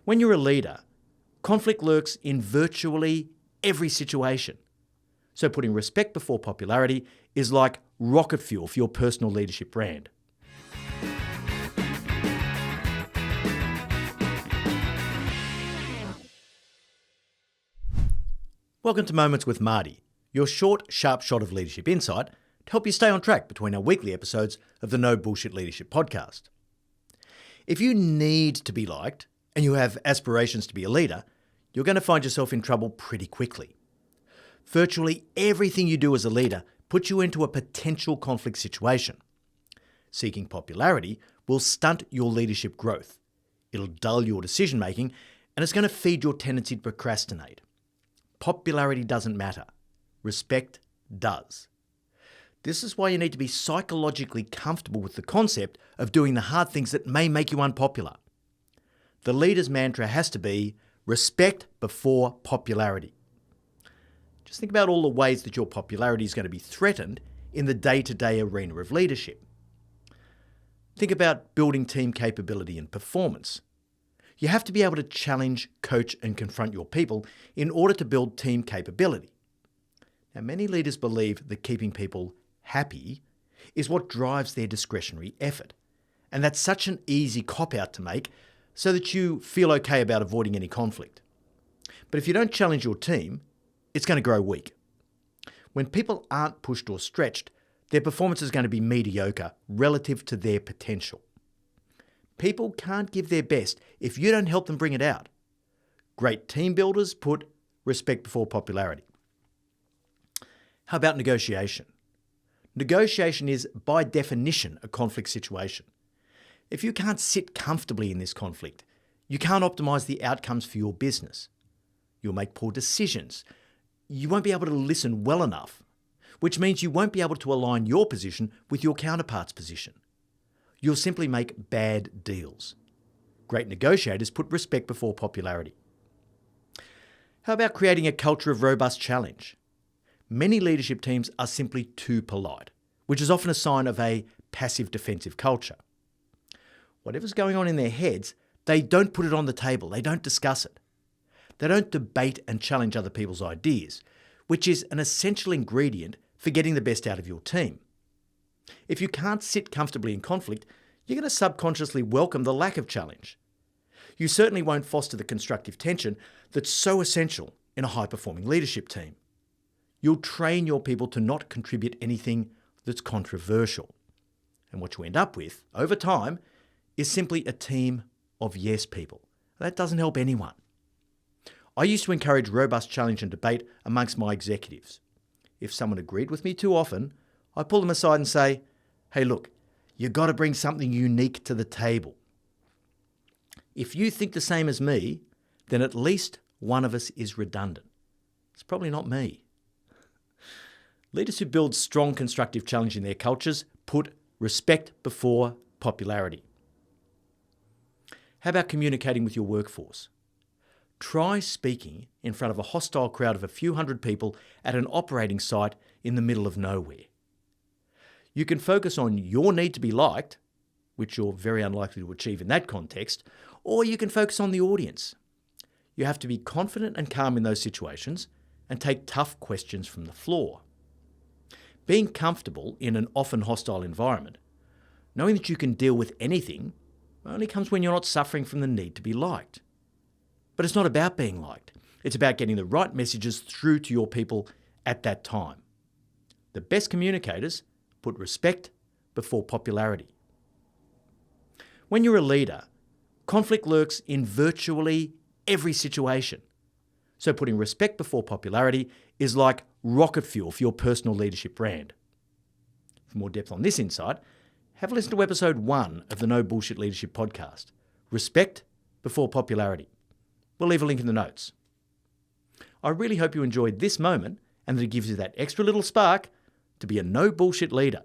When you're a leader, conflict lurks in virtually every situation. So putting respect before popularity is like rocket fuel for your personal leadership brand. Welcome to Moments with Marty, your short, sharp shot of leadership insight to help you stay on track between our weekly episodes of the No Bullshit Leadership podcast. If you need to be liked and you have aspirations to be a leader, you're going to find yourself in trouble pretty quickly. Virtually everything you do as a leader puts you into a potential conflict situation. Seeking popularity will stunt your leadership growth. It'll dull your decision making and it's going to feed your tendency to procrastinate. Popularity doesn't matter. Respect does. This is why you need to be psychologically comfortable with the concept of doing the hard things that may make you unpopular. The leader's mantra has to be respect before popularity. Just think about all the ways that your popularity is going to be threatened in the day-to-day arena of leadership. Think about building team capability and performance. You have to be able to challenge, coach, and confront your people in order to build team capability. Now, many leaders believe that keeping people happy is what drives their discretionary effort. And that's such an easy cop-out to make so that you feel okay about avoiding any conflict. But if you don't challenge your team, it's going to grow weak. When people aren't pushed or stretched, their performance is going to be mediocre relative to their potential. People can't give their best if you don't help them bring it out. Great team builders put respect before popularity. How about negotiation? Negotiation is, by definition, a conflict situation. If you can't sit comfortably in this conflict, you can't optimize the outcomes for your business. You'll make poor decisions. You won't be able to listen well enough, which means you won't be able to align your position with your counterpart's position. You'll simply make bad deals. Great negotiators put respect before popularity. How about creating a culture of robust challenge? Many leadership teams are simply too polite, which is often a sign of a passive defensive culture. Whatever's going on in their heads, they don't put it on the table. They don't discuss it. They don't debate and challenge other people's ideas, which is an essential ingredient for getting the best out of your team. If you can't sit comfortably in conflict, you're going to subconsciously welcome the lack of challenge. You certainly won't foster the constructive tension that's so essential in a high-performing leadership team. You'll train your people to not contribute anything that's controversial. And what you end up with, over time, is simply a team of yes people. That doesn't help anyone. I used to encourage robust challenge and debate amongst my executives. If someone agreed with me too often, I pull them aside and say, hey, look, you've got to bring something unique to the table. If you think the same as me, then at least one of us is redundant. It's probably not me. Leaders who build strong constructive challenge in their cultures put respect before popularity. How about communicating with your workforce? Try speaking in front of a hostile crowd of a few hundred people at an operating site in the middle of nowhere. You can focus on your need to be liked, which you're very unlikely to achieve in that context, or you can focus on the audience. You have to be confident and calm in those situations and take tough questions from the floor. Being comfortable in an often hostile environment, knowing that you can deal with anything, only comes when you're not suffering from the need to be liked. But it's not about being liked. It's about getting the right messages through to your people at that time. The best communicators put respect before popularity. When you're a leader, conflict lurks in virtually every situation. So putting respect before popularity is like rocket fuel for your personal leadership brand. For more depth on this insight, have a listen to episode 1 of the No Bullshit Leadership podcast, Respect Before Popularity. We'll leave a link in the notes. I really hope you enjoyed this moment and that it gives you that extra little spark to be a no bullshit leader.